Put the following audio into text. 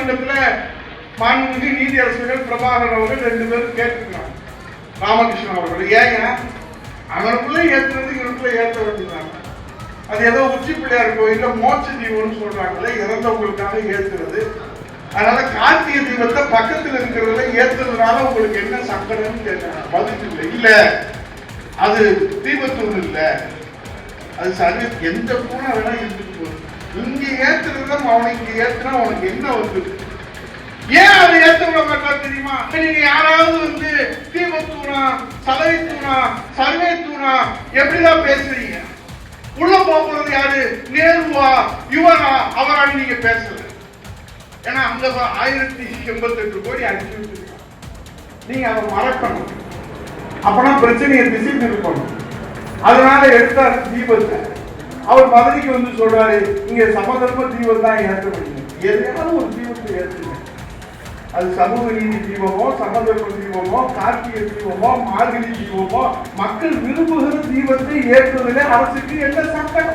நீதிமன்றத்துல மாண்புமிகு நீதியரசர்கள் பிரபாகர் அவர்கள் 2 பேரும் கேட்டுக்கிறாங்க ராமகிருஷ்ணன் அவர்கள். ஏங்க அவருக்குள்ள ஏற்றுறது இவருக்குள்ள ஏற்ற வேண்டியதாங்க. அது ஏதோ உச்சி பிள்ளையார் கோயில்ல மோட்ச தீபம்னு சொல்றாங்களே, இறந்தவங்களுக்காக ஏற்றுறது. அதனால கார்த்திகை தீபத்தை பக்கத்தில் இருக்கிறதுல ஏற்றுறதுனால உங்களுக்கு என்ன சங்கடம்னு கேட்கிறாங்க. பதில் இல்லை. இல்ல அது தீபத்தூள் இல்ல, அது சரி, எந்த பூனை வேணா இருந்துட்டு போகுது. இங்க ஏற்றுறத அவனுக்கு ஏற்றுனா உனக்கு என்ன வந்து ஏன் அதை ஏற்ற விட மாட்டா தெரியுமா? நீங்க யாராவது வந்து தீபத்தூணா சலவை தூணா சர்வே தூணா எப்படிதான் பேசுறீங்க? உள்ள போறது யாரு? நேருவா இவரா அவரான்னு நீங்க பேசல. ஏன்னா அங்க 1088 கோடி அடிச்சு வச்சிருக்காங்க. நீங்க அதை மறக்கணும். அப்பனா பிரச்சனையை திசை திருப்பணும். அதனால எடுத்தார் தீபத்தை. அவர் மதுரைக்கு வந்து சொல்றாரு, இங்க சமதர்ம தீபம் தான் ஏற்ற முடியும். எதையாவது ஒரு தீபத்தை ஏற்றுங்க. அது சமூக நீதி தீபமோ சமதர்ம தீபமோ கார்த்திகை தீபமோ மார்கழி தீபமோ மக்கள் விரும்புகிற தீபத்தை ஏற்றுவதில் அரசுக்கு என்ன சட்டம்?